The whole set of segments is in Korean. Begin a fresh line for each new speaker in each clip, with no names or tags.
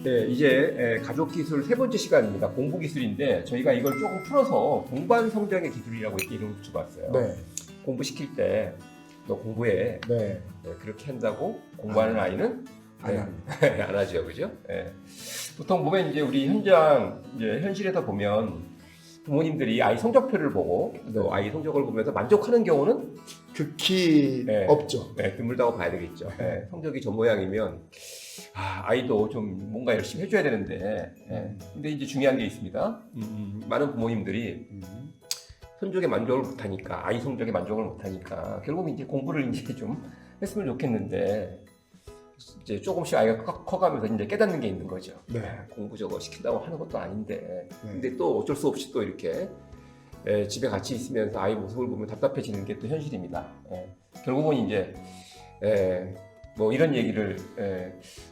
네, 이제 가족 기술 세 번째 시간입니다. 공부 기술인데 저희가 이걸 조금 풀어서 동반 성장의 기술이라고 이름 붙여봤어요.
네.
공부시킬 때 너 공부해.
네.
네, 그렇게 한다고 공부하는 아이는
안
네,
합니다.
안 하죠, 그죠? 네. 보통 보면 이제 우리 현장 이제 현실에서 보면 부모님들이 아이 성적표를 보고 또
네.
아이 성적을 보면서 만족하는 경우는
극히
네.
없죠.
네, 드물다고 봐야 되겠죠. 네, 성적이 저 모양이면 아이도 좀 뭔가 열심히 해줘야 되는데 근데 이제 중요한 게 있습니다. 많은 부모님들이 성적에 만족을 못하니까 아이 성적에 만족을 못하니까 결국 이제 공부를 이제 좀 했으면 좋겠는데 이제 조금씩 아이가 커가면서 이제 깨닫는 게 있는 거죠.
네.
공부 저거 시킨다고 하는 것도 아닌데
네.
근데 또 어쩔 수 없이 또 이렇게 집에 같이 있으면서 아이 모습을 보면 답답해지는 게 또 현실입니다. 결국은 이제 뭐 이런 얘기를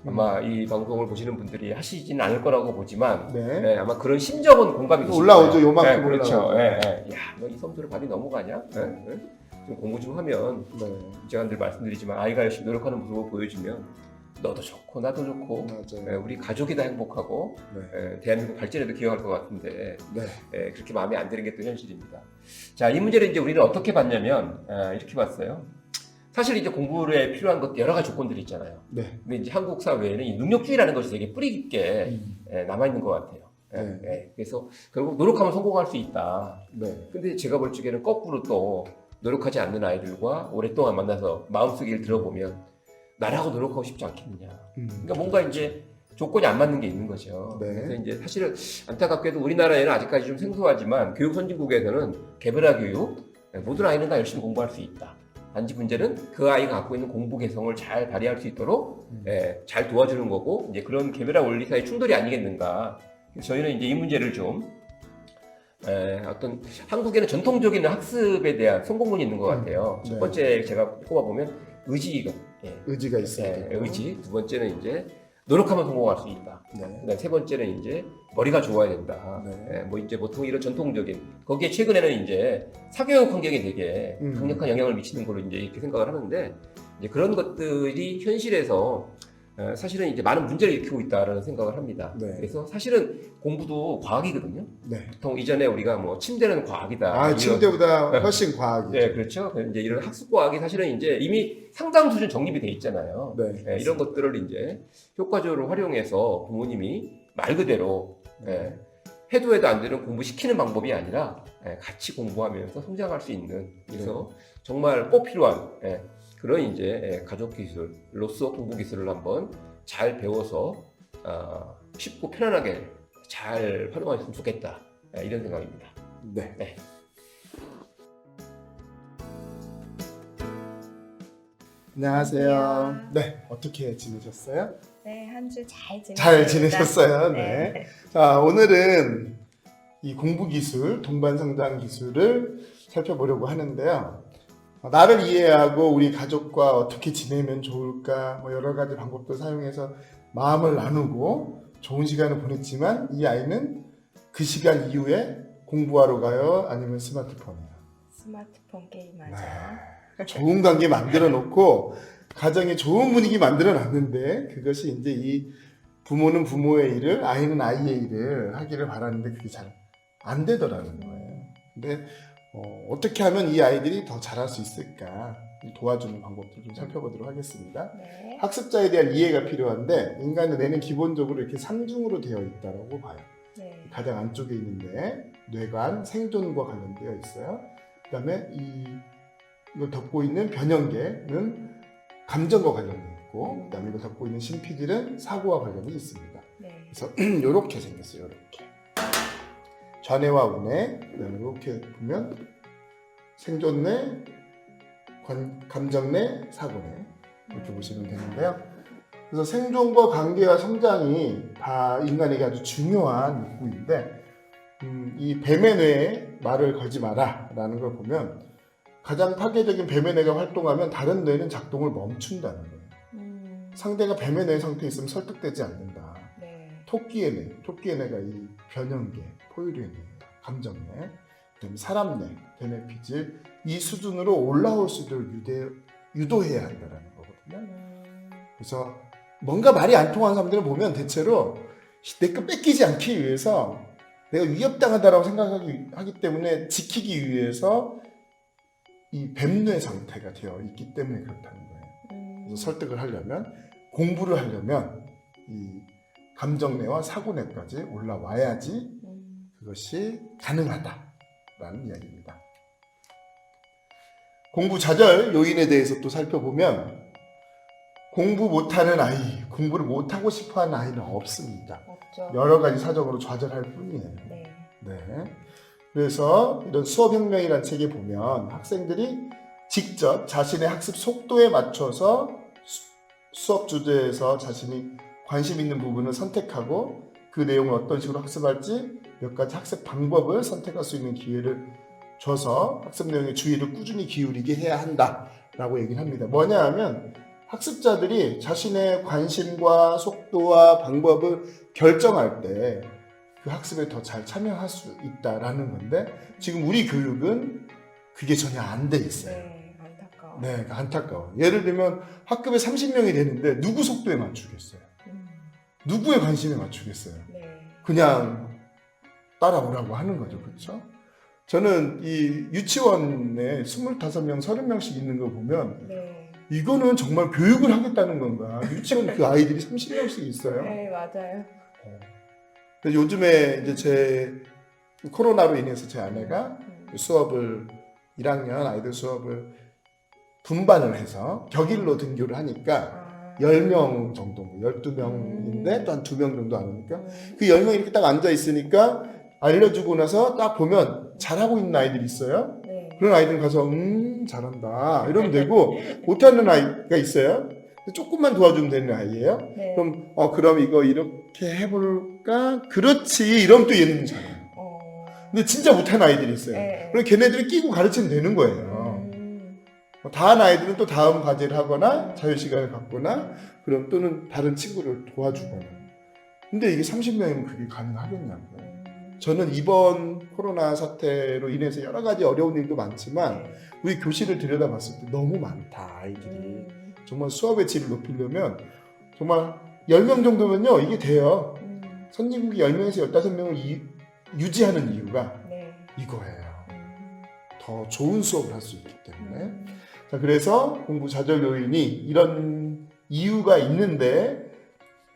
아마 이 방송을 보시는 분들이 하시진 않을 거라고 보지만
네.
아마 그런 심정은 공감이 되실
올라오죠.
거예요.
요만큼
그렇죠.
올라오죠.
야, 너 이 성적을 발이 넘어가냐? 좀 공부 좀 하면
네.
제가 늘 말씀드리지만 아이가 열심히 노력하는 모습을 보여주면 너도 좋고 나도 좋고
맞아요.
우리 가족이 다 행복하고
네.
대한민국 발전에도 기여할 것 같은데
네.
그렇게 마음에 안 드는 게 또 현실입니다. 자, 이 문제를 이제 우리는 어떻게 봤냐면 이렇게 봤어요. 사실 이제 공부에 필요한 것 여러 가지 조건들이 있잖아요.
네.
근데 이제 한국 사회에는 이 능력주의라는 것이 되게 뿌리 깊게 남아 있는 것 같아요.
네.
그래서 결국 노력하면 성공할 수 있다.
네.
근데 제가 볼 적에는 거꾸로 또 노력하지 않는 아이들과 오랫동안 만나서 마음속 얘기를 들어보면 나라고 노력하고 싶지 않겠느냐. 그러니까 뭔가 이제 조건이 안 맞는 게 있는 거죠.
네.
그래서 이제 사실은 안타깝게도 우리나라에는 아직까지 좀 생소하지만 교육 선진국에서는 개별화 교육, 모든 아이는 다 열심히 공부할 수 있다. 단지 문제는 그 아이가 갖고 있는 공부 개성을 잘 발휘할 수 있도록 잘 도와주는 거고 이제 그런 개별화 원리 사이의 충돌이 아니겠는가. 그래서 저희는 이제 이 문제를 좀 어떤 한국에는 전통적인 학습에 대한 성공론이 있는 것 같아요.
네.
첫 번째 제가 꼽아보면 의지가
의지가 있어야 돼요.
의지. 두 번째는 이제 노력하면 성공할 수 있다.
네.
그다음 세 번째는 이제 머리가 좋아야 된다.
네.
뭐 이제 보통 이런 전통적인 거기에 최근에는 이제 사교육 환경에 되게 강력한 영향을 미치는 걸로 이제 이렇게 생각을 하는데 이제 그런 것들이 현실에서 사실은 이제 많은 문제를 일으키고 있다라는 생각을 합니다.
네.
그래서 사실은 공부도 과학이거든요.
네.
보통 이전에 우리가 뭐 침대는 과학이다.
아,
이런-
침대보다 훨씬 과학이죠.
네, 그렇죠. 이제 이런 학습 과학이 사실은 이제 이미 상당 수준 정립이 돼 있잖아요.
네.
이런 것들을 이제 효과적으로 활용해서 부모님이 말 그대로 해도 안 되는 공부 시키는 방법이 아니라 같이 공부하면서 성장할 수 있는 그래서 정말 꼭 필요한 그런 이제 가족 기술로서 공부 기술을 한번 잘 배워서 쉽고 편안하게 잘 활용했으면 좋겠다 이런 생각입니다.
네.
네.
안녕하세요. 네. 어떻게 지내셨어요?
네, 한 주 잘 지내셨습니다.
잘 지내셨어요. 네. 자, 오늘은 이 공부 기술, 동반 성장 기술을 살펴보려고 하는데요. 나를 이해하고 우리 가족과 어떻게 지내면 좋을까, 뭐 여러 가지 방법도 사용해서 마음을 나누고 좋은 시간을 보냈지만 이 아이는 그 시간 이후에 공부하러 가요? 아니면 스마트폰이요?
스마트폰 게임 하죠.
좋은 관계 만들어 놓고 가정에 좋은 분위기 만들어 놨는데 그것이 이제 이 부모는 부모의 일을 아이는 아이의 일을 하기를 바라는데 그게 잘 안 되더라는 거예요. 근데 어떻게 하면 이 아이들이 더 잘할 수 있을까 도와주는 방법들 좀 살펴보도록 하겠습니다.
네.
학습자에 대한 이해가 필요한데 인간의 뇌는 기본적으로 이렇게 3중으로 되어 있다고 봐요.
네.
가장 안쪽에 있는데 뇌관, 생존과 관련되어 있어요. 그 다음에 이걸 덮고 있는 변형계는 감정과 관련되어 있고 그 다음에 이걸 덮고 있는 심피질은 사고와 관련이 있습니다.
네.
그래서 이렇게 생겼어요. 이렇게 좌뇌와 우뇌 그다음에 이렇게 보면 생존뇌, 감정뇌, 사고뇌 이렇게 보시면 되는데요. 그래서 생존과 관계와 성장이 다 인간에게 아주 중요한 부분인데 이 뱀의 뇌에 말을 걸지 마라 라는 걸 보면 가장 파괴적인 뱀의 뇌가 활동하면 다른 뇌는 작동을 멈춘다는 거예요. 상대가 뱀의 뇌 상태에 있으면 설득되지 않는다.
네.
토끼의 뇌가 이 변형계, 포유류의 뇌, 감정뇌, 그다음에 사람뇌, 대뇌피질 이 수준으로 올라올 수 있도록 유도해야 한다는 거거든요. 그래서 뭔가 말이 안 통하는 사람들을 보면 대체로 내 거 뺏기지 않기 위해서 내가 위협당하다라고 생각하기 때문에 지키기 위해서 이 뱀뇌 상태가 되어 있기 때문에 그렇다는 거예요. 그래서 설득을 하려면 공부를 하려면 이 감정뇌와 사고뇌까지 올라와야지 그것이 가능하다라는 이야기입니다. 공부 좌절 요인에 대해서 또 살펴보면 공부 못하는 아이, 공부를 못하고 싶어하는 아이는 없습니다.
없죠.
여러 가지 사정으로 좌절할 뿐이에요.
네.
네. 그래서 이런 수업혁명이라는 책에 보면 학생들이 직접 자신의 학습 속도에 맞춰서 수업 주제에서 자신이 관심 있는 부분을 선택하고 그 내용을 어떤 식으로 학습할지 몇 가지 학습 방법을 선택할 수 있는 기회를 줘서 학습 내용에 주의를 꾸준히 기울이게 해야 한다라고 얘기를 합니다. 뭐냐 하면 학습자들이 자신의 관심과 속도와 방법을 결정할 때 그 학습에 더 잘 참여할 수 있다라는 건데 지금 우리 교육은 그게 전혀 안 돼 있어요.
네, 안타까워.
네, 안타까워. 예를 들면 학급에 30명이 되는데 누구 속도에 맞추겠어요? 누구의 관심에 맞추겠어요?
네.
그냥 따라오라고 하는 거죠. 그렇죠? 저는 이 유치원에 25명, 30명씩 있는 거 보면
네.
이거는 정말 교육을 하겠다는 건가? 유치원 그 아이들이 30명씩 있어요.
네, 맞아요.
근데 요즘에 이제 제 코로나로 인해서 제 아내가 수업을 1학년 아이들 수업을 분반을 해서 격일로 등교를 하니까 10명 정도, 12명인데 또 한 2명 정도 안 오니까 그 10명 이렇게 딱 앉아 있으니까 알려주고 나서 딱 보면 잘하고 있는 아이들이 있어요.
네.
그런 아이들 가서 잘한다 이러면 되고 못하는 아이가 있어요. 조금만 도와주면 되는 아이예요.
네.
그럼 이거 이렇게 해볼까? 그렇지. 이러면 또 얘는 잘해요. 근데 진짜 못하는 아이들이 있어요.
네.
그럼 걔네들이 끼고 가르치면 되는 거예요. 다 한 아이들은 또 다음 과제를 하거나 자유시간을 갖거나 그럼 또는 다른 친구를 도와주거나. 근데 이게 30명이면 그게 가능하겠냐고요. 저는 이번 코로나 사태로 인해서 여러 가지 어려운 일도 많지만 우리 교실을 들여다봤을 때 너무 많다 아이들이. 정말 수업의 질을 높이려면 정말 10명 정도면요 이게 돼요. 선진국이 10명에서 15명을 유지하는 이유가
네.
이거예요. 더 좋은 수업을 할 수 있기 때문에. 자, 그래서 공부 좌절 요인이 이런 이유가 있는데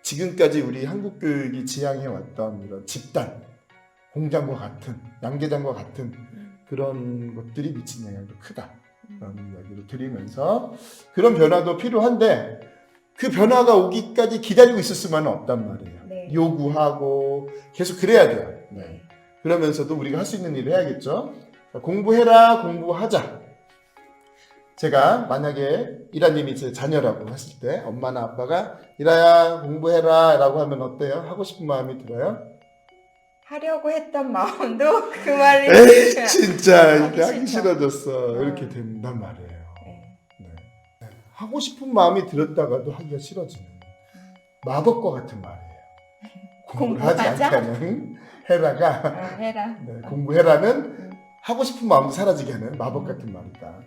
지금까지 우리 한국 교육이 지향해왔던 이런 집단, 공장과 같은, 양계장과 같은 그런 것들이 미친 영향도 크다. 라는 이야기를 드리면서 그런 변화도 필요한데 그 변화가 오기까지 기다리고 있을 수만은 없단 말이에요.
네.
요구하고 계속 그래야 돼요. 네. 그러면서도 우리가 할 수 있는 일을 해야겠죠. 공부해라, 공부하자. 제가 만약에 이라님이 제 자녀라고 했을 때 엄마나 아빠가 이라야 공부해라 라고 하면 어때요? 하고 싶은 마음이 들어요?
하려고 했던 마음도 그 말이
에이 진짜
하기
하기
싫죠.
싫어졌어. 이렇게 된단 말이에요.
네.
네. 하고 싶은 마음이 들었다가도 하기가 싫어지는 마법과 같은 말이에요. 공부를 하지
공부하자?
않게 하는 헤라가
해라.
네, 공부해라는 하고 싶은 마음도 사라지게 하는 마법 같은 말이다.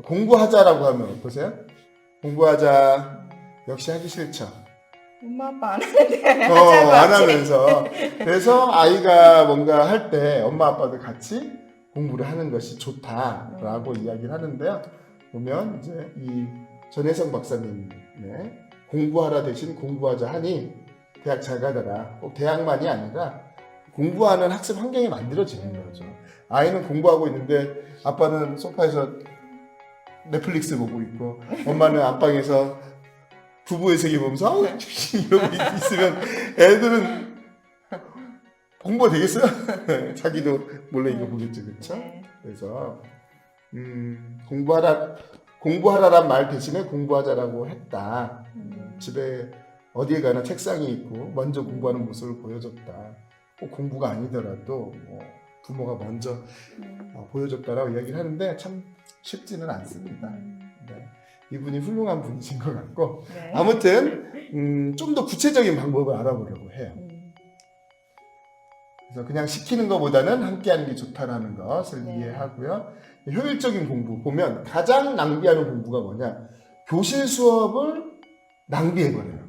공부하자라고 하면 어떠세요? 공부하자. 역시 하기 싫죠.
엄마 아빠 안 하는데 하자고
안
하지.
하면서. 그래서 아이가 뭔가 할 때 엄마 아빠도 같이 공부를 하는 것이 좋다라고 이야기를 하는데요. 보면 이제 이 전혜성 박사님의 공부하라 대신 공부하자 하니 대학 잘 가더라. 꼭 대학만이 아니라 공부하는 학습 환경이 만들어지는 거죠. 아이는 공부하고 있는데 아빠는 소파에서 넷플릭스 보고 있고 엄마는 안방에서 부부의 세계 보면서 이러고 있으면 애들은 공부가 되겠어요? 자기도 몰래 이거 보겠죠, 그렇죠?
네.
그래서 공부하라란 말 대신에 공부하자라고 했다. 집에 어디에 가나 책상이 있고 먼저 공부하는 모습을 보여줬다. 꼭 공부가 아니더라도 뭐 부모가 먼저 보여줬다라고 이야기를 하는데 참 쉽지는 않습니다. 네. 이분이 훌륭한 분이신 것 같고
네.
아무튼 좀 더 구체적인 방법을 알아보려고 해요. 그래서 그냥 시키는 것보다는 함께하는 게 좋다라는 것을
네.
이해하고요. 효율적인 공부 보면 가장 낭비하는 공부가 뭐냐? 교실 수업을 낭비해버려요.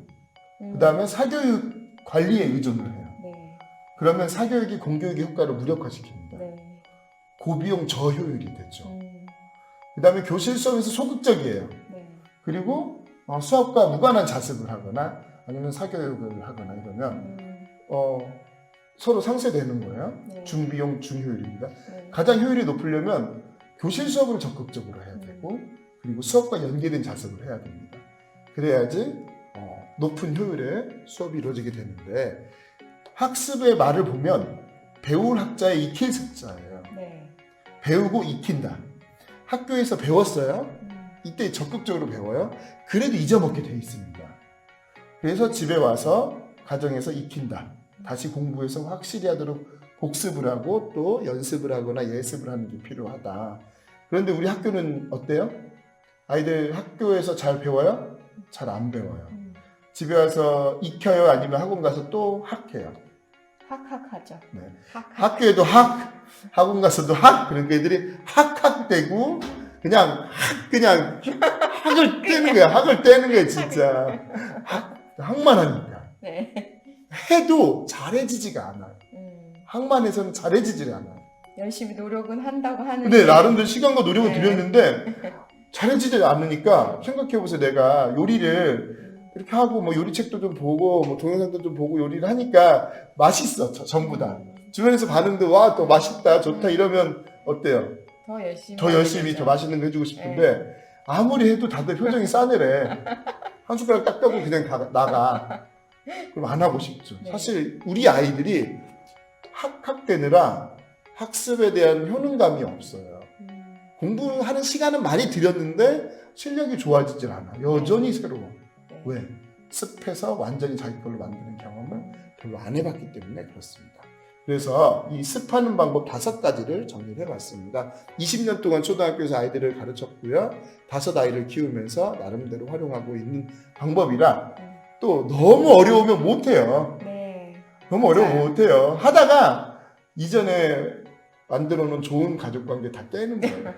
그 다음에 사교육 관리에 의존을 해요.
네.
그러면 사교육이 공교육의 효과를 무력화시킵니다.
네.
고비용 저효율이 되죠.
음.
그 다음에 교실 수업에서 소극적이에요.
네.
그리고 수업과 무관한 자습을 하거나 아니면 사교육을 하거나 이러면 서로 상쇄되는 거예요.
네.
중비용 중효율입니다.
네.
가장 효율이 높으려면 교실 수업을 적극적으로 해야 되고 그리고 수업과 연계된 자습을 해야 됩니다. 그래야지 높은 효율의 수업이 이루어지게 되는데 학습의 말을 보면 배울 학자의 익힐 습자예요.
네.
배우고 익힌다. 학교에서 배웠어요.
음.
이때 적극적으로 배워요. 그래도 잊어먹게 돼 있습니다. 그래서 집에 와서 가정에서 익힌다. 다시 공부해서 확실히 하도록 복습을 하고 또 연습을 하거나 예습을 하는 게 필요하다. 그런데 우리 학교는 어때요? 아이들 학교에서 잘 배워요? 잘 안 배워요. 집에 와서 익혀요? 아니면 학원 가서 또 학해요?
학하죠.
네.
학학.
학교에도 학원 가서도 그러니까 애들이 학되고 그냥 학을 떼는 거야. 학을 떼는 거야, 진짜. 학만 하니까.
네.
해도 잘해지지가 않아요. 학만 해서는 잘해지질 않아요.
열심히 노력은 한다고 하는데.
근데 나름대로 시간과 노력을
네.
들였는데 잘해지지 않으니까 생각해보세요. 내가 요리를 이렇게 하고 뭐 요리책도 좀 보고 뭐 동영상도 좀 보고 요리를 하니까 맛있어. 전부 다. 주변에서 반응도 와 또 맛있다 좋다 이러면 어때요?
더 열심히
더 맛있는 거 해주고 싶은데 아무리 해도 다들 표정이 싸늘해. 한 숟가락 딱 떠고 그냥 나가. 그럼 안 하고 싶죠.
네.
사실 우리 아이들이 학되느라 학습에 대한 효능감이 없어요. 공부하는 시간은 많이 들였는데 실력이 좋아지질 않아. 여전히 새로워.
네.
왜? 습해서 완전히 자기 걸로 만드는 경험을 별로 안 해봤기 때문에 그렇습니다. 그래서 이 습하는 방법 5가지를 정리를 해봤습니다. 20년 동안 초등학교에서 아이들을 가르쳤고요. 5아이를 키우면서 나름대로 활용하고 있는 방법이라 또 너무 어려우면 못해요.
네.
너무 어려우면 못해요. 하다가 이전에 만들어 놓은 좋은 가족관계 다 깨는 거예요.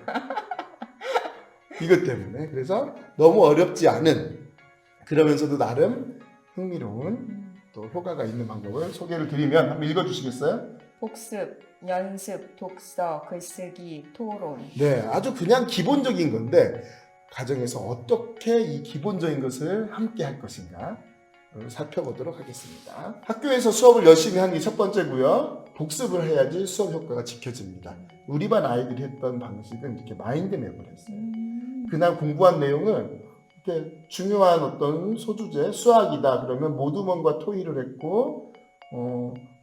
이것 때문에. 그래서 너무 어렵지 않은 그러면서도 나름 흥미로운 또 효과가 있는 방법을 소개를 드리면 한번 읽어주시겠어요?
복습, 연습, 독서, 글쓰기, 토론.
네, 아주 그냥 기본적인 건데 가정에서 어떻게 이 기본적인 것을 함께 할 것인가 살펴보도록 하겠습니다. 학교에서 수업을 열심히 하는 게 첫 번째고요. 복습을 해야지 수업 효과가 지켜집니다. 우리 반 아이들이 했던 방식은 이렇게 마인드맵을 했어요. 그날 공부한 내용을 이렇게 중요한 어떤 소주제, 수학이다 그러면 모두먼과 토의를 했고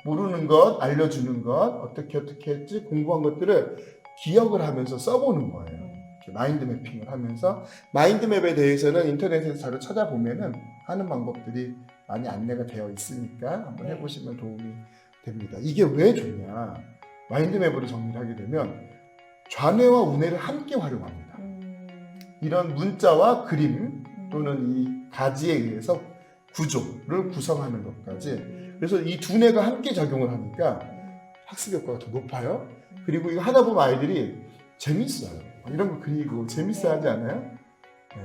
모르는 것, 알려주는 것, 어떻게 했지 공부한 것들을 기억을 하면서 써보는 거예요. 이렇게 마인드 매핑을 하면서 마인드맵에 대해서는 인터넷에서 자료 찾아보면은 하는 방법들이 많이 안내가 되어 있으니까 한번 해보시면 도움이 됩니다. 이게 왜 좋냐? 마인드맵으로 정리를 하게 되면 좌뇌와 우뇌를 함께 활용합니다. 이런 문자와 그림 또는 이 가지에 의해서 구조를 구성하는 것까지 그래서 이 두 뇌가 함께 작용을 하니까 학습 효과가 더 높아요. 그리고 이거 하다 보면 아이들이 재밌어요. 이런 거 그리고 재밌어 하지 않아요? 네.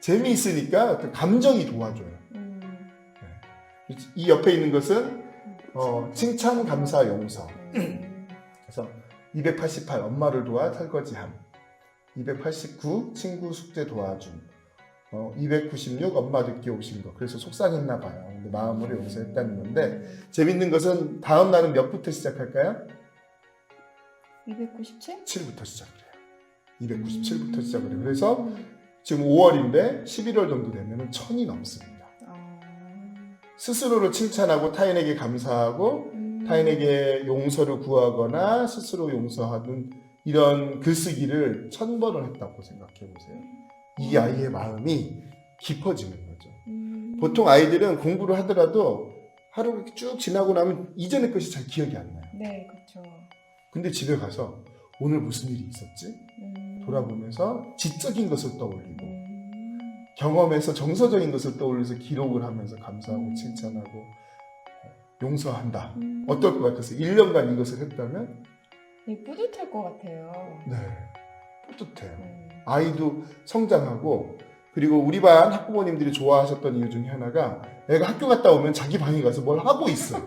재미있으니까 어떤 감정이 도와줘요. 네. 이 옆에 있는 것은 칭찬, 감사, 용서. 그래서 288 엄마를 도와 설거지함. 289 친구 숙제 도와줌. 296 엄마 늦게 오신 거. 그래서 속상했나 봐요. 근데 마음으로 용서했다는 건데 재밌는 것은 다음 날은 몇부터 시작할까요?
297?
7부터 시작을 해요. 297부터 시작을 해요. 그래서 지금 5월인데 11월 정도 되면 1000이 넘습니다. 스스로를 칭찬하고 타인에게 감사하고 타인에게 용서를 구하거나 스스로 용서하는 이런 글쓰기를 1000번을 했다고 생각해 보세요. 이 아이의 마음이 깊어지는 거죠. 보통 아이들은 공부를 하더라도 하루가 쭉 지나고 나면 이전의 것이 잘 기억이 안 나요.
네, 그렇죠.
근데 집에 가서 오늘 무슨 일이 있었지? 돌아보면서 지적인 것을 떠올리고 경험에서 정서적인 것을 떠올려서 기록을 하면서 감사하고 칭찬하고 용서한다. 어떨 것 같아서 1년간 이것을 했다면
네, 뿌듯할 것 같아요.
네, 뿌듯해요. 아이도 성장하고 그리고 우리 반 학부모님들이 좋아하셨던 이유 중에 하나가 애가 학교 갔다 오면 자기 방에 가서 뭘 하고 있어.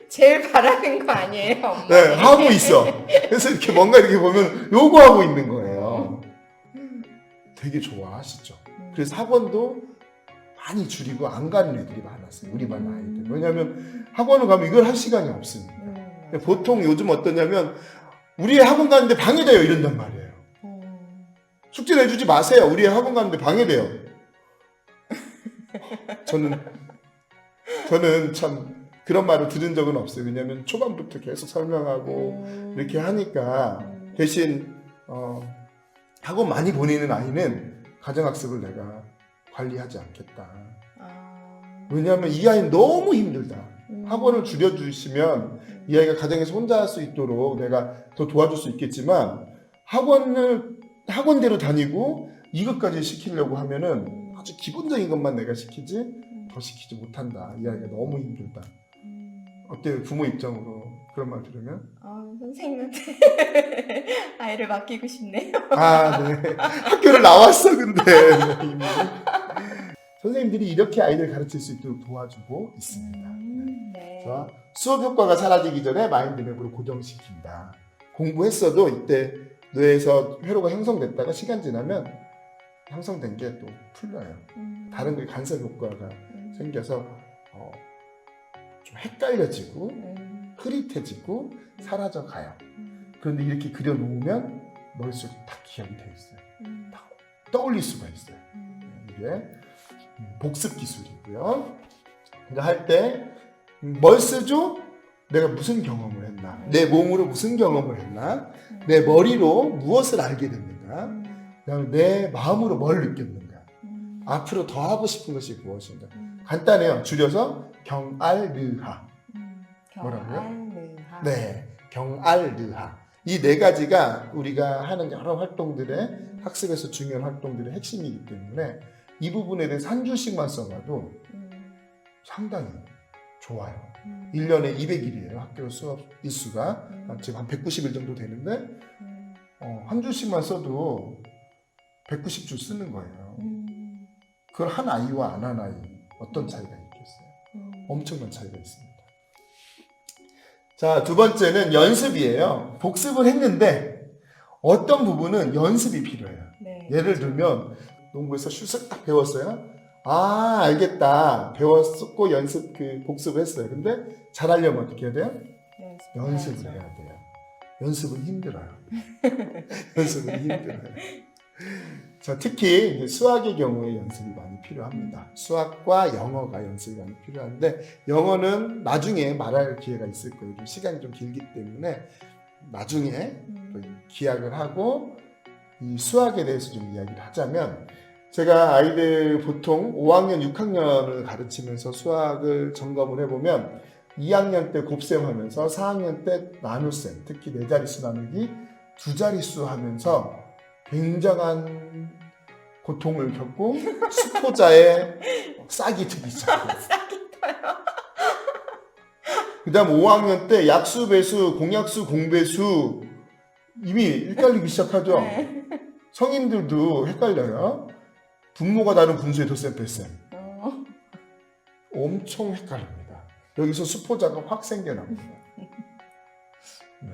제일 바라는 거 아니에요, 엄마?
네, 하고 있어. 그래서 이렇게 뭔가 이렇게 보면 요구하고 있는 거예요. 되게 좋아하시죠. 그래서 학원도 많이 줄이고 안 가는 애들이 많았어요. 우리 반 아이들. 왜냐하면 학원을 가면 이걸 할 시간이 없으니까. 보통 요즘 어떠냐면 우리 애 학원 가는데 방해돼요 이런단 말이에요. 숙제 내주지 마세요. 우리 애 학원 가는데 방해돼요. 저는 참 그런 말을 들은 적은 없어요. 왜냐하면 초반부터 계속 설명하고 이렇게 하니까 대신 학원 많이 보내는 아이는 가정학습을 내가 관리하지 않겠다. 왜냐하면 이 아이는 너무 힘들다. 학원을 줄여주시면 이 아이가 가정에서 혼자 할 수 있도록 내가 더 도와줄 수 있겠지만 학원대로 다니고 이것까지 시키려고 하면은 아주 기본적인 것만 내가 시키지 더 시키지 못한다. 이 아이가 너무 힘들다. 어때요? 부모 입장으로 그런 말 들으면?
선생님한테 아이를 맡기고 싶네요.
아, 네. 학교를 나왔어, 근데. 이미. 선생님들이 이렇게 아이들 가르칠 수 있도록 도와주고 있습니다.
네.
자, 수업 효과가 사라지기 전에 마인드맵으로 고정시킨다. 공부했어도 이때 뇌에서 회로가 형성됐다가 시간 지나면 형성된 게 또 풀려요. 다른 게 간섭 효과가 생겨서 좀 헷갈려지고 흐릿해지고 사라져가요. 그런데 이렇게 그려놓으면 머릿속에 딱 기억이 되어 있어요. 딱 떠올릴 수가 있어요. 이게 복습 기술이고요. 그러니까 할 때 뭘 쓰죠? 내가 무슨 경험을 했나? 내 몸으로 무슨 경험을 했나? 내 머리로 무엇을 알게 됐는가? 그다음에 내 마음으로 뭘 느꼈는가? 앞으로 더 하고 싶은 것이 무엇인가? 간단해요. 줄여서 경알르하. 뭐라고요? 네, 경알르하. 이 네 가지가 우리가 하는 여러 활동들의 학습에서 중요한 활동들의 핵심이기 때문에 이 부분에 대해서 한 줄씩만 써봐도 상당히 좋아요. 1년에 200일이에요. 학교 수업 일수가 지금 한 190일 정도 되는데 한 줄씩만 써도 190줄 쓰는 거예요. 그걸 한 아이와 안 한 아이 어떤 차이가 있겠어요? 엄청난 차이가 있습니다. 자, 두 번째는 연습이에요. 복습을 했는데 어떤 부분은 연습이 필요해요.
네.
예를 들면 농구에서 슛을 딱 배웠어요. 아, 알겠다. 배웠고 복습을 했어요. 근데 잘하려면 어떻게 해야 돼요? 연습을 해야 돼요. 연습은 힘들어요. 연습은 힘들어요. 자, 특히 이제 수학의 경우에 연습이 많이 필요합니다. 수학과 영어가 연습이 많이 필요한데 영어는 나중에 말할 기회가 있을 거예요. 좀 시간이 좀 길기 때문에 나중에 또 기약을 하고 이 수학에 대해서 좀 이야기를 하자면 제가 아이들 보통 5학년, 6학년을 가르치면서 수학을 점검을 해보면 2학년 때 곱셈 하면서 4학년 때 나눗셈, 특히 4자릿수 나누기 2자릿수 하면서 굉장한 고통을 겪고 수포자에 싹이 트기 시작해요.
싹이 터요.
그 다음 5학년 때 약수, 배수, 공약수, 공배수 이미 헷갈리기 시작하죠.
네.
성인들도 헷갈려요. 분모가 다른 분수의 덧셈, 뺄셈. 엄청 헷갈립니다. 여기서 수포자가 확 생겨납니다. 네.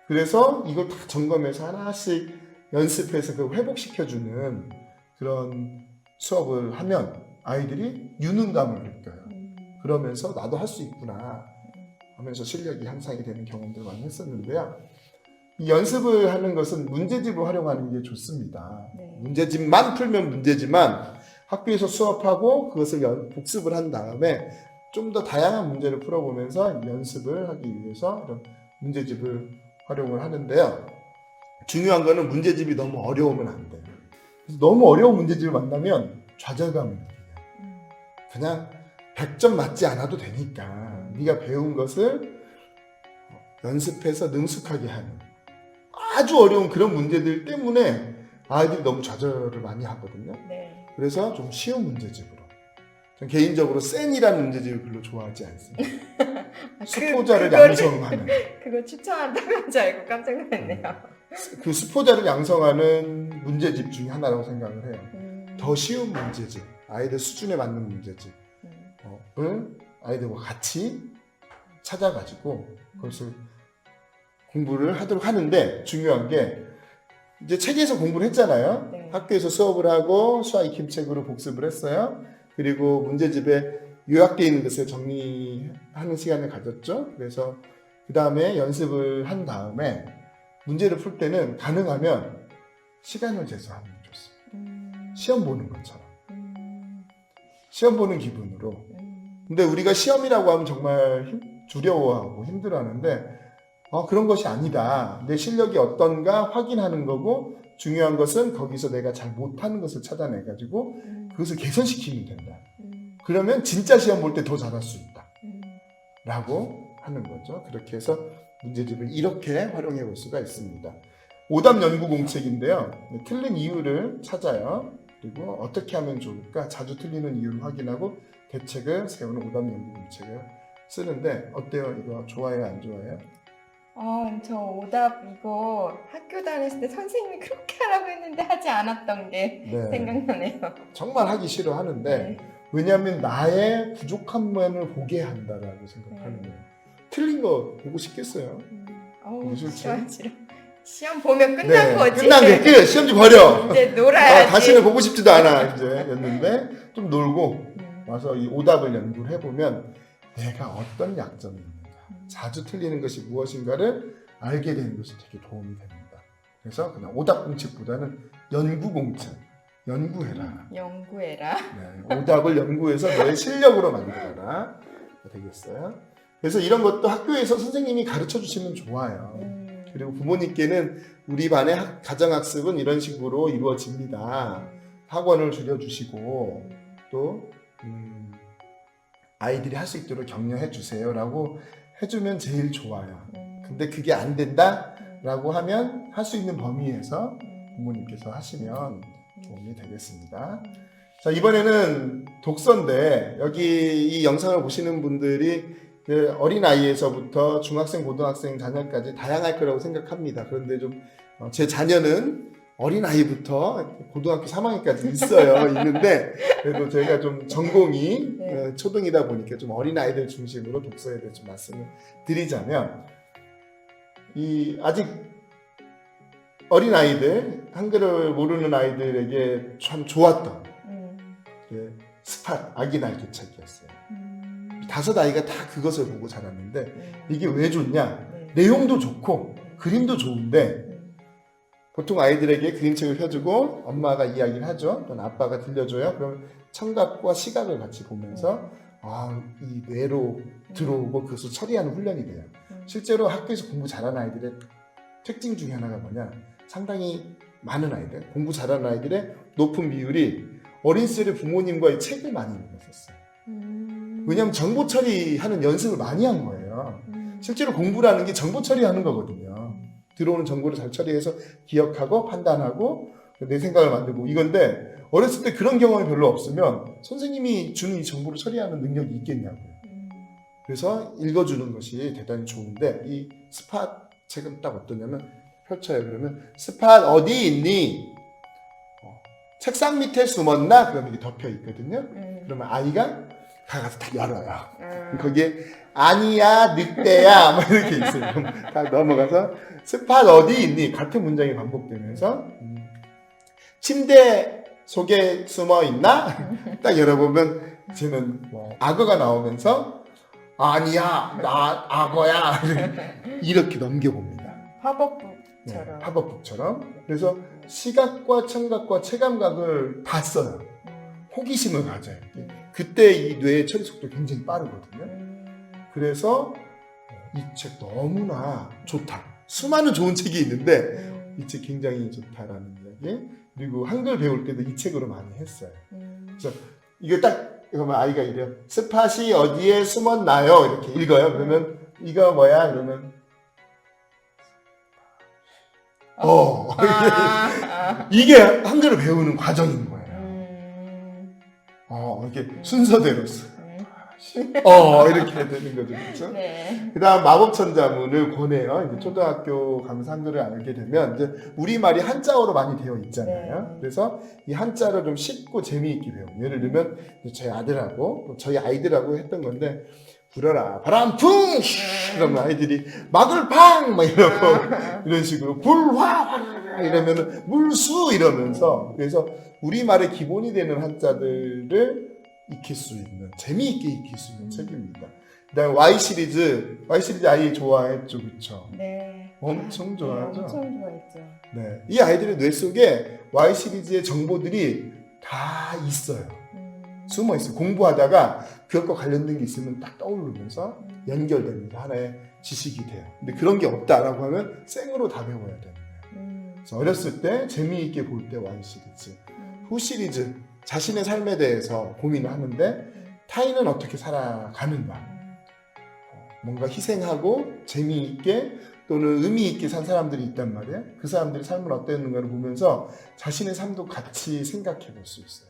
그래서 이걸 다 점검해서 하나씩 연습해서 그 회복시켜주는 그런 수업을 하면 아이들이 유능감을 느껴요. 그러면서 나도 할 수 있구나 하면서 실력이 향상이 되는 경험들을 많이 했었는데요. 이 연습을 하는 것은 문제집을 활용하는 게 좋습니다.
네.
문제집만 풀면 문제지만 학교에서 수업하고 그것을 복습을 한 다음에 좀 더 다양한 문제를 풀어보면서 연습을 하기 위해서 이런 문제집을 활용을 하는데요. 중요한 거는 문제집이 너무 어려우면 안 돼요. 너무 어려운 문제집을 만나면 좌절감을 느껴요. 그냥 100점 맞지 않아도 되니까 네가 배운 것을 연습해서 능숙하게 하는 아주 어려운 그런 문제들 때문에 아이들이 너무 좌절을 많이 하거든요.
네.
그래서 좀 쉬운 문제집으로. 전 개인적으로 센이라는 문제집을 별로 좋아하지 않습니다. 수포자를 양성하는.
그거 추천한다고 한 줄 알고 깜짝 놀랐네요.
그 수포자를 양성하는 문제집 중에 하나라고 생각을 해요. 더 쉬운 문제집, 아이들 수준에 맞는 문제집을 아이들과 같이 찾아가지고 그것을 공부를 하도록 하는데, 중요한 게 이제 책에서 공부를 했잖아요.
네.
학교에서 수업을 하고 수학 익힘책으로 복습을 했어요. 그리고 문제집에 요약되어 있는 것을 정리하는 시간을 가졌죠. 그래서 그 다음에 연습을 한 다음에 문제를 풀 때는 가능하면 시간을 재서 하는 게 좋습니다. 시험 보는 것처럼. 시험 보는 기분으로. 근데 우리가 시험이라고 하면 정말 두려워하고 힘들어하는데 그런 것이 아니다. 내 실력이 어떤가 확인하는 거고, 중요한 것은 거기서 내가 잘 못하는 것을 찾아내가지고 그것을 개선시키면 된다. 그러면 진짜 시험 볼 때 더 잘할 수 있다. 라고 하는 거죠. 그렇게 해서 문제집을 이렇게 활용해 볼 수가 있습니다. 오답 연구 공책인데요. 틀린 이유를 찾아요. 그리고 어떻게 하면 좋을까? 자주 틀리는 이유를 확인하고 대책을 세우는 오답 연구 공책을 쓰는데, 어때요? 이거 좋아해요? 안 좋아해요?
저 오답 이거 학교 다녔을 때 선생님이 그렇게 하라고 했는데 하지 않았던 게
네.
생각나네요.
정말 하기 싫어하는데,
네.
왜냐하면 나의 부족한 면을 보게 한다라고 생각하는 거예요. 틀린 거 보고 싶겠어요? 무슨
싫어. 시험 보면 끝난 거지.
끝난 게 끝! 시험지 버려!
이제 놀아야지.
다시는 보고 싶지도 않아, 이제. 였는데, 좀 놀고 와서 이 오답을 연구를 해보면 내가 어떤 약점이 있는가, 자주 틀리는 것이 무엇인가를 알게 되는 것이 되게 도움이 됩니다. 그래서 그냥 오답 공책보다는 연구 공책, 연구해라.
연구해라.
네, 오답을 연구해서 너의 실력으로 만들어라. 되겠어요. 그래서 이런 것도 학교에서 선생님이 가르쳐 주시면 좋아요. 그리고 부모님께는 우리 반의 가정학습은 이런 식으로 이루어집니다. 학원을 줄여주시고 또 아이들이 할 수 있도록 격려해 주세요라고 해주면 제일 좋아요. 근데 그게 안 된다라고 하면 할 수 있는 범위에서 부모님께서 하시면 도움이 되겠습니다. 자, 이번에는 독서인데, 여기 이 영상을 보시는 분들이 그 어린아이에서부터 중학생, 고등학생 자녀까지 다양할 거라고 생각합니다. 그런데 좀 제 자녀는 어린아이부터 고등학교 3학년까지 있는데, 그래도 제가 좀 전공이
네.
초등이다 보니까 좀 어린아이들 중심으로 독서에 대해 좀 말씀을 드리자면, 아직 어린아이들, 한글을 모르는 아이들에게 참 좋았던 스팟 아기 날개책이었어요. 5아이가 다 그것을 보고 자랐는데, 이게 왜 좋냐? 내용도 좋고 그림도 좋은데, 보통 아이들에게 그림책을 펴주고 엄마가 이야기를 하죠. 또는 아빠가 들려줘요. 그러면 청각과 시각을 같이 보면서 이 뇌로 들어오고 그것을 처리하는 훈련이 돼요. 실제로 학교에서 공부 잘하는 아이들의 특징 중에 하나가 뭐냐? 상당히 많은 아이들, 공부 잘하는 아이들의 높은 비율이 어린 시절에 부모님과의 책을 많이 읽었었어요. 왜냐하면 정보 처리하는 연습을 많이 한 거예요. 실제로 공부라는 게 정보 처리하는 거거든요. 들어오는 정보를 잘 처리해서 기억하고 판단하고 내 생각을 만들고 이건데, 어렸을 때 그런 경험이 별로 없으면 선생님이 주는 이 정보를 처리하는 능력이 있겠냐고요. 그래서 읽어주는 것이 대단히 좋은데, 이 스팟 책은 딱 어떠냐면, 펼쳐요. 그러면 스팟 어디 있니? 책상 밑에 숨었나? 그러면 이게 덮여 있거든요. 그러면 아이가 가서 다 열어요. 거기에 아니야, 늑대야, 뭐 이렇게 있어요. 그럼 다 넘어가서 스팟 어디 있니? 같은 문장이 반복되면서 침대 속에 숨어 있나? 딱 열어보면 쟤는 악어가 나오면서 아니야, 나 악어야. 이렇게 넘겨봅니다.
화법북처럼.
화법북처럼. 그래서 시각과 청각과 체감각을 다 써요. 호기심을 가져요. 그때 이 뇌의 처리 속도 굉장히 빠르거든요. 그래서 이 책 너무나 좋다. 수많은 좋은 책이 있는데 이 책 굉장히 좋다라는 이야기. 그리고 한글 배울 때도 이 책으로 많이 했어요. 그래서 이거 딱 그러면 아이가 이래요. 스팟이 어디에 숨었나요? 이렇게 읽어요. 그러면 이거 뭐야? 그러면 이게 한글을 배우는 과정인 거예요. 이렇게 순서대로 이렇게 되는 거죠. 그렇죠?
네.
그다음 마법천자문을 권해요. 이제 초등학교 가면서 한글을 알게 되면 이제 우리말이 한자어로 많이 되어 있잖아요.
네.
그래서 이 한자를 좀 쉽고 재미있게 배우고 예를 들면 저희 아들하고 저희 아이들하고 했던 건데 불어라 바람풍 그러면 아이들이 막을 팡 막 이러고 이런 식으로 불화 이러면은 물수 이러면서 그래서 우리말의 기본이 되는 한자들을 익힐 수 있는 재미있게 익힐 수 있는 책입니다. 그다음에 Y 시리즈 아이 좋아했죠, 그렇죠?
네.
엄청 좋아하죠.
엄청 좋아했죠.
네, 이 아이들의 뇌 속에 Y 시리즈의 정보들이 다 있어요. 숨어 있어요. 공부하다가 그것과 관련된 게 있으면 딱 떠오르면서 연결됩니다. 하나의 지식이 돼요. 근데 그런 게 없다라고 하면 생으로 다 배워야 되는 거예요. 그래서 어렸을 때 재미있게 볼 때 Y 시리즈, 후 시리즈 자신의 삶에 대해서 고민을 하는데 타인은 어떻게 살아가는가, 뭔가 희생하고 재미있게 또는 의미 있게 산 사람들이 있단 말이에요. 그 사람들이 삶을 어땠는가를 보면서 자신의 삶도 같이 생각해 볼 수 있어요.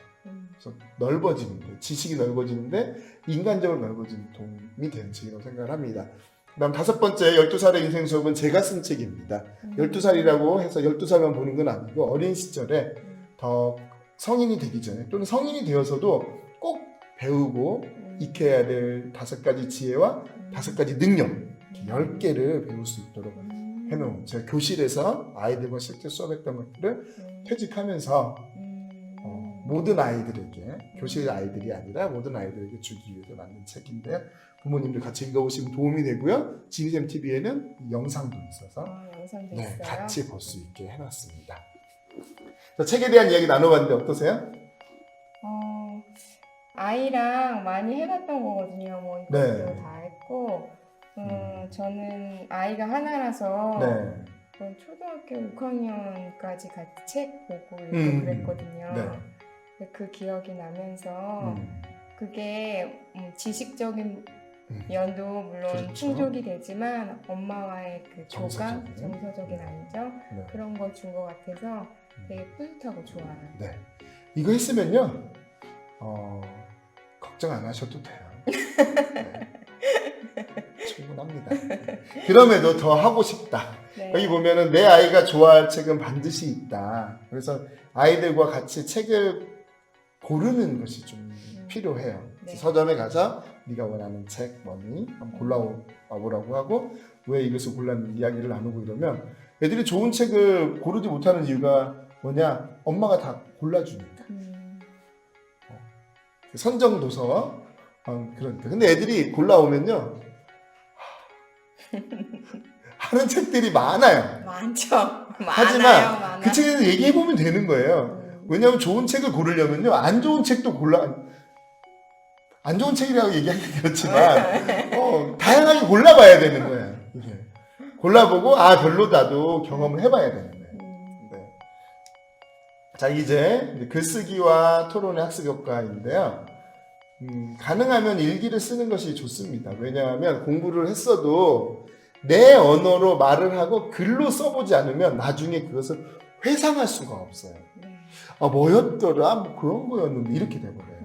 그래서 넓어지는데, 지식이 넓어지는데 인간적으로 넓어지는 도움이 되는 책이라고 생각을 합니다. 그 다음 5번째 12살의 인생 수업은 제가 쓴 책입니다. 12살이라고 해서 12살만 보는 건 아니고 어린 시절에 더 성인이 되기 전에 또는 성인이 되어서도 꼭 배우고 익혀야 될 5가지 지혜와 5가지 능력 10개를 배울 수 있도록 해놓은 제가 교실에서 아이들과 실제 수업했던 것들을 퇴직하면서 모든 아이들에게 교실 아이들이 아니라 모든 아이들에게 주기 위해서 만든 책인데 부모님들 같이 읽어보시면 도움이 되고요. 지니잼TV에는 영상도 있어서
영상도
네,
있어요.
같이 볼 수 있게 해놨습니다. 자, 책에 대한 이야기 나눠봤는데 어떠세요?
아이랑 많이 해봤던 거거든요. 뭐 이것도
네.
다 했고, 저는 아이가 하나라서
네.
초등학교 6학년까지 같이 책 보고 읽고 그랬거든요.
네.
근데 그 기억이 나면서 그게 지식적인 면도 물론
그렇죠.
충족이 되지만 엄마와의 그 교감,
정서적인.
정서적인 안정
네.
그런 걸 준 것 같아서 되게 뿌듯하고 좋아요.
네. 이거 했으면요, 걱정 안 하셔도 돼요. 네. 충분합니다. 그럼에도 더 하고 싶다.
네.
여기 보면은 내 아이가 좋아할 책은 반드시 있다. 그래서 아이들과 같이 책을 고르는 것이 좀 필요해요.
네.
서점에 가서 네가 원하는 책 뭐니? 한번 골라와보라고 하고 왜 이것을 골랐는지 이야기를 나누고 이러면 애들이 좋은 책을 고르지 못하는 이유가 뭐냐? 엄마가 다 골라주니까. 선정 도서 그러니까. 근데 애들이 골라오면요 하는 책들이 많아요.
많죠.
하지만
많아요.
그 책에서 얘기해 보면 되는 거예요. 왜냐하면 좋은 책을 고르려면요 안 좋은 책도 안 좋은 책이라고 얘기하기 그렇지만 다양하게 골라봐야 되는 거예요. 이게 골라보고 별로다도 경험을 해봐야 되는 거예요. 네. 자, 이제 글쓰기와 토론의 학습 효과인데요. 가능하면 일기를 쓰는 것이 좋습니다. 왜냐하면 공부를 했어도 내 언어로 말을 하고 글로 써보지 않으면 나중에 그것을 회상할 수가 없어요. 뭐였더라? 뭐 그런 거였는데 이렇게 돼버려요.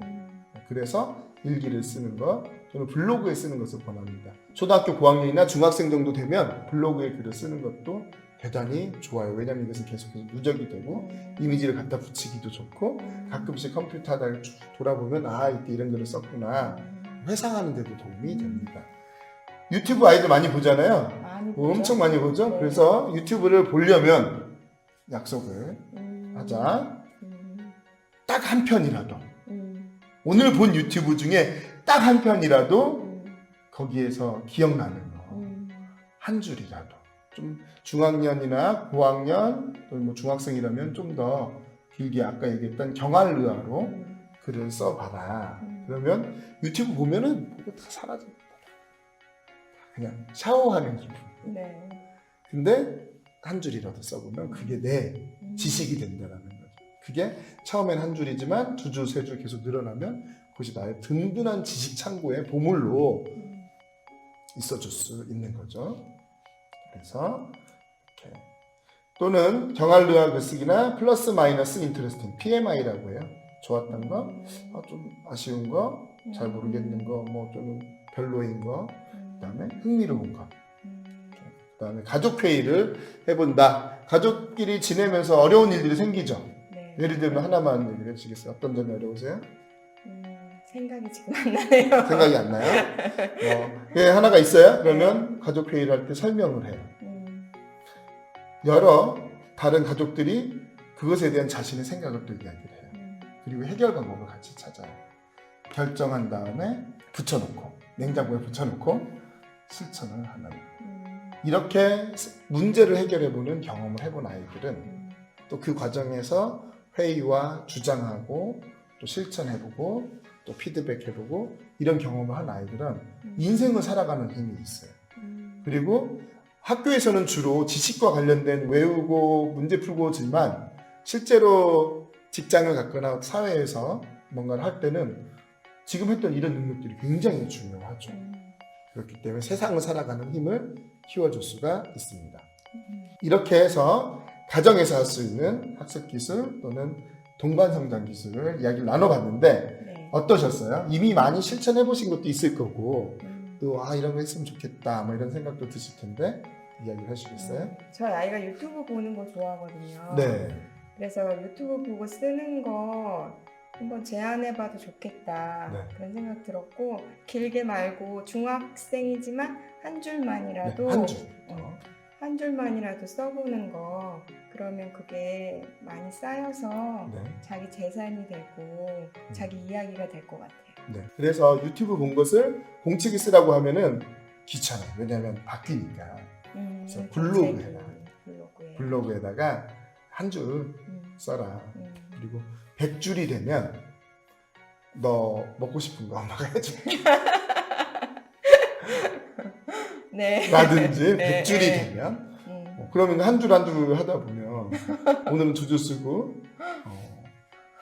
그래서 일기를 쓰는 것, 저는 블로그에 쓰는 것을 권합니다. 초등학교 고학년이나 중학생 정도 되면 블로그에 글을 쓰는 것도 대단히 좋아요. 왜냐하면 이것은 계속해서 누적이 되고 이미지를 갖다 붙이기도 좋고 가끔씩 컴퓨터 하다가 쭉 돌아보면 이때 이런 글을 썼구나 회상하는 데도 도움이 됩니다. 유튜브 아이들 많이 보잖아요.
많이 보죠?
엄청 많이 보죠.
네.
그래서 유튜브를 보려면 약속을 하자. 딱 한 편이라도 오늘 본 유튜브 중에 딱 한 편이라도 거기에서 기억나는 거 한 줄이라도 좀 중학년이나 고학년 또는 뭐 중학생이라면 좀 더 길게 아까 얘기했던 경알의아로 글을 써봐라. 그러면 유튜브 보면은 그거 다 사라져. 그냥 샤워하는 기분.
네.
근데 한 줄이라도 써보면 그게 내 지식이 된다라는 거죠. 그게 처음엔 한 줄이지만 2줄, 3줄 계속 늘어나면 그것이 나의 든든한 지식 창고의 보물로 있어줄 수 있는 거죠. 그래서 이렇게. 또는 경알의아 글쓰기나 플러스 마이너스 인터레스팅 PMI라고 해요. 좋았던 거, 좀 아쉬운 거, 잘 모르겠는 거, 뭐 좀 별로인 거, 그다음에 흥미로운 거. 그다음에 가족 회의를 해본다. 가족끼리 지내면서 어려운 일들이 생기죠.
네.
예를 들면 하나만 얘기를 해주시겠어요? 어떤 점이 어려우세요?
생각이 지금 안 나네요.
생각이 안 나요? 예, 하나가 있어요? 그러면 가족 회의를 할 때 설명을 해요. 여러 다른 가족들이 그것에 대한 자신의 생각을 또 이야기를 해요. 그리고 해결 방법을 같이 찾아요. 결정한 다음에 붙여놓고 냉장고에 붙여놓고 실천을 하는 이렇게 문제를 해결해보는 경험을 해본 아이들은 또 그 과정에서 회의와 주장하고 또 실천해보고 또 피드백해보고 이런 경험을 한 아이들은 인생을 살아가는 힘이 있어요. 그리고 학교에서는 주로 지식과 관련된 외우고 문제 풀고지만 실제로 직장을 갖거나 사회에서 뭔가를 할 때는 지금 했던 이런 능력들이 굉장히 중요하죠. 그렇기 때문에 세상을 살아가는 힘을 키워줄 수가 있습니다. 이렇게 해서 가정에서 할 수 있는 학습 기술 또는 동반 성장 기술을 이야기를 나눠봤는데
네.
어떠셨어요? 이미 많이 실천해 보신 것도 있을 거고 또 이런 거 했으면 좋겠다 뭐 이런 생각도 드실 텐데 이야기를 하시겠어요?
저희 아이가 유튜브 보는 거 좋아하거든요.
네.
그래서 유튜브 보고 쓰는 거 한번 제안해봐도 좋겠다
네.
그런 생각 들었고 길게 말고 중학생이지만 한 줄만이라도
한 줄.
한 줄만이라도 써보는 거 그러면 그게 많이 쌓여서
네.
자기 재산이 되고 자기 이야기가 될 것 같아요.
네. 그래서 유튜브 본 것을 공책에 쓰라고 하면은 귀찮아요. 왜냐하면 바뀌니까. 그래서 블로그에다가 한 줄 써라. 그리고 100줄이 되면 너 먹고 싶은 거 엄마가 해줄게.
네.
라든지
네,
100줄이
네.
되면 그러면 한 줄 한 줄 하다 보면 오늘은 2줄 쓰고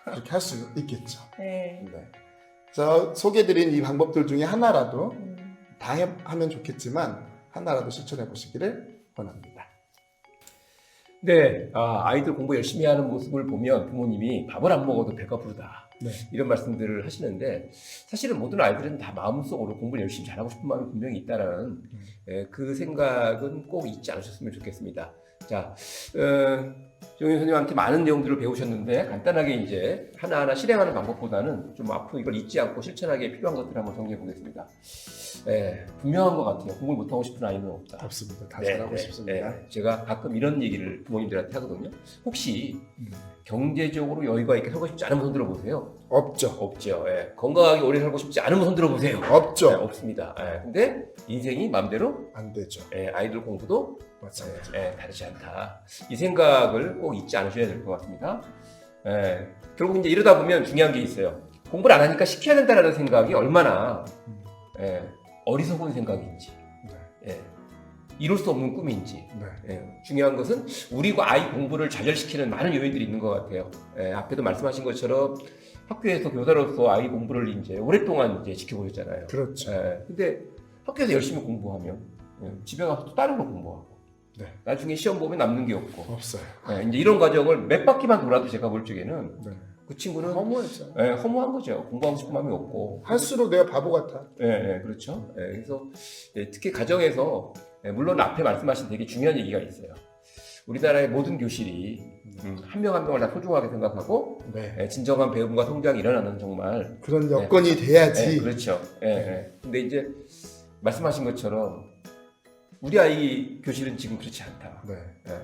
그렇게 할 수 있겠죠.
네.
네. 그래서 소개드린 이 방법들 중에 하나라도 다 하면 좋겠지만 하나라도 실천해 보시기를 권합니다.
네, 아이들 공부 열심히 하는 모습을 보면 부모님이 밥을 안 먹어도 배가 부르다.
네.
이런 말씀들을 하시는데 사실은 모든 아이들은 다 마음속으로 공부를 열심히 잘하고 싶은 마음이 분명히 있다라는 그 생각은 꼭 잊지 않으셨으면 좋겠습니다. 자, 정윤 선생님한테 많은 내용들을 배우셨는데 간단하게 이제 하나하나 실행하는 방법보다는 좀 앞으로 이걸 잊지 않고 실천하기에 필요한 것들을 한번 정리해 보겠습니다. 분명한 것 같아요. 공부를 못하고 싶은 아이는 없다.
없습니다. 다 잘하고 싶습니다.
제가 가끔 이런 얘기를 부모님들한테 하거든요. 혹시 경제적으로 여유가 있게 살고 싶지 않으면 손 들어보세요.
없죠.
없죠. 건강하게 오래 살고 싶지 않으면 손 들어보세요.
없죠.
없습니다. 근데 인생이 마음대로
안 되죠.
아이들 공부도
마찬가지로.
다르지 않다. 이 생각을 꼭 잊지 않으셔야 될 것 같습니다. 결국 이제 이러다 보면 중요한 게 있어요. 공부를 안 하니까 시켜야 된다는 생각이 얼마나 어리석은 생각인지, 이룰 수 없는 꿈인지. 중요한 것은 우리가 아이 공부를 좌절시키는 많은 요인들이 있는 것 같아요. 앞에도 말씀하신 것처럼 학교에서 교사로서 아이 공부를 이제 오랫동안 이제 지켜보셨잖아요.
그렇죠.
근데 학교에서 열심히 공부하면 집에 가서 또 다른 거 공부하고 나중에 시험 보면 남는 게 없고
없어요.
이제 이런 과정을 몇 바퀴만 돌아도 제가 볼 적에는 그 친구는
허무했죠.
허무한 거죠. 공부하고 싶은 마음이 없고
할수록 내가 바보 같아.
그렇죠. 그래서 특히 가정에서 물론 앞에 말씀하신 되게 중요한 얘기가 있어요. 우리나라의 모든 교실이 한 명 한 명을 다 소중하게 생각하고 진정한 배움과 성장이 일어나는 정말
그런 여건이 돼야지.
그렇죠. 근데 이제 말씀하신 것처럼 우리 아이 교실은 지금 그렇지 않다.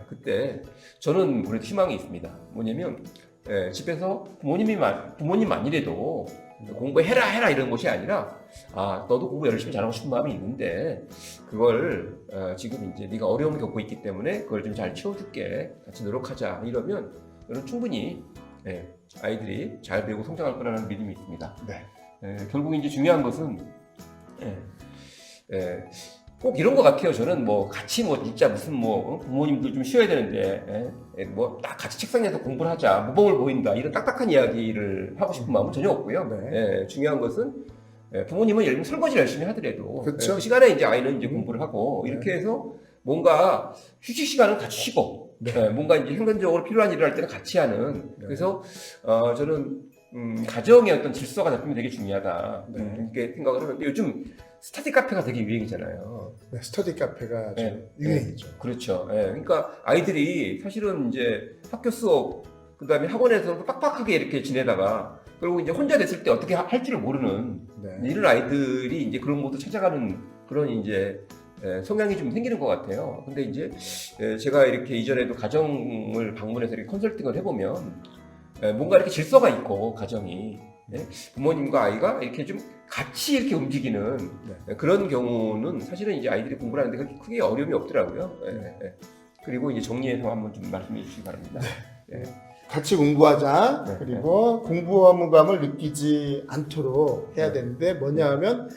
그때 저는 그래도 희망이 있습니다. 뭐냐면 집에서 부모님만이라도 공부해라 이런 것이 아니라 너도 공부 열심히 잘하고 싶은 마음이 있는데 그걸 지금 이제 네가 어려움을 겪고 있기 때문에 그걸 좀 잘 채워줄게 같이 노력하자 이러면 저는 충분히 아이들이 잘 배우고 성장할 거라는 믿음이 있습니다. 결국 이제 중요한 것은 꼭 이런 것 같아요. 저는 같이 진짜 무슨 부모님들 좀 쉬어야 되는데 딱 같이 책상에서 공부를 하자 모범을 보인다 이런 딱딱한 이야기를 하고 싶은 마음은 전혀 없고요. 중요한 것은 부모님은 예를 들면 설거지를 열심히 하더라도
그렇죠.
그 시간에 이제 아이는 이제 공부를 하고 이렇게 해서 뭔가 휴식 시간은 같이 쉬고 뭔가 이제 행정적으로 필요한 일을 할 때는 같이 하는 그래서 저는 가정의 어떤 질서가 잡히면 되게 중요하다.
네.
이렇게 생각을 하는데 요즘 스터디 카페가 되게 유행이잖아요.
네, 스터디 카페가 아주
네.
유행이죠.
그렇죠. 예, 그러니까 아이들이 사실은 이제 학교 수업, 그다음에 학원에서도 빡빡하게 이렇게 지내다가 그리고 이제 혼자 됐을 때 어떻게 할지를 모르는
네.
이런 아이들이 이제 그런 곳을 찾아가는 그런 이제 성향이 좀 생기는 것 같아요. 근데 이제 제가 이렇게 이전에도 가정을 방문해서 이렇게 컨설팅을 해보면 뭔가 이렇게 질서가 있고 가정이 부모님과 아이가 이렇게 좀 같이 이렇게 움직이는 그런 경우는 사실은 이제 아이들이 공부를 하는데 그렇게 크게 어려움이 없더라고요. 그리고 이제 정리해서 한번 좀 말씀해 주시기 바랍니다.
같이 공부하자.
네,
그리고 공부 의무감을 느끼지 않도록 해야 되는데 뭐냐 하면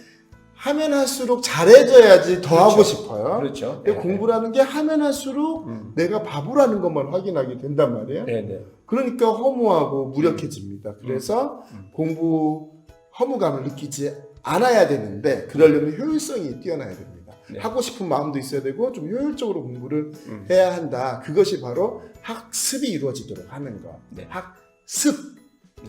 하면 할수록 잘해져야지 더
그렇죠.
하고 싶어요.
그렇죠.
근데 공부라는 게 하면 할수록 내가 바보라는 것만 확인하게 된단 말이에요.
네네.
그러니까 허무하고 무력해집니다. 그래서 공부 허무감을 느끼지 않아야 되는데 그러려면 효율성이 뛰어나야 됩니다.
네.
하고 싶은 마음도 있어야 되고 좀 효율적으로 공부를 해야 한다. 그것이 바로 학습이 이루어지도록 하는 것.
네.
학습.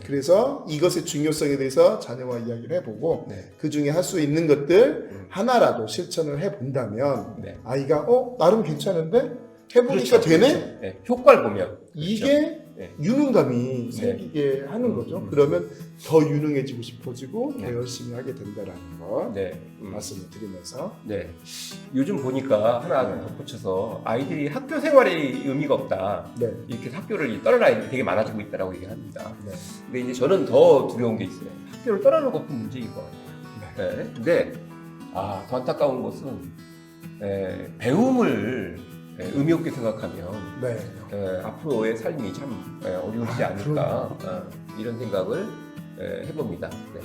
그래서 이것의 중요성에 대해서 자녀와 이야기를 해보고 그 중에 할 수 있는 것들 하나라도 실천을 해본다면 아이가 나름 괜찮은데 해보니까
그렇죠.
되네?
그렇죠. 네. 효과를 보면
이게
네.
유능감이 생기게 하는 거죠. 그러면 더 유능해지고 싶어지고 더 열심히 하게 된다라는 거 말씀을 드리면서
네. 요즘 보니까 하나 덧붙여서 아이들이 학교 생활에 의미가 없다. 이렇게 학교를 떠나는 아이들이 되게 많아지고 있다라고 얘기합니다. 근데 이제 저는 더 두려운 게 있어요. 학교를 떠나는 것도 문제인 것 같아요. 근데 더 안타까운 것은 배움을 의미 없게 생각하면 앞으로의 삶이 참 어려우지 않을까 이런 생각을 해봅니다. 네.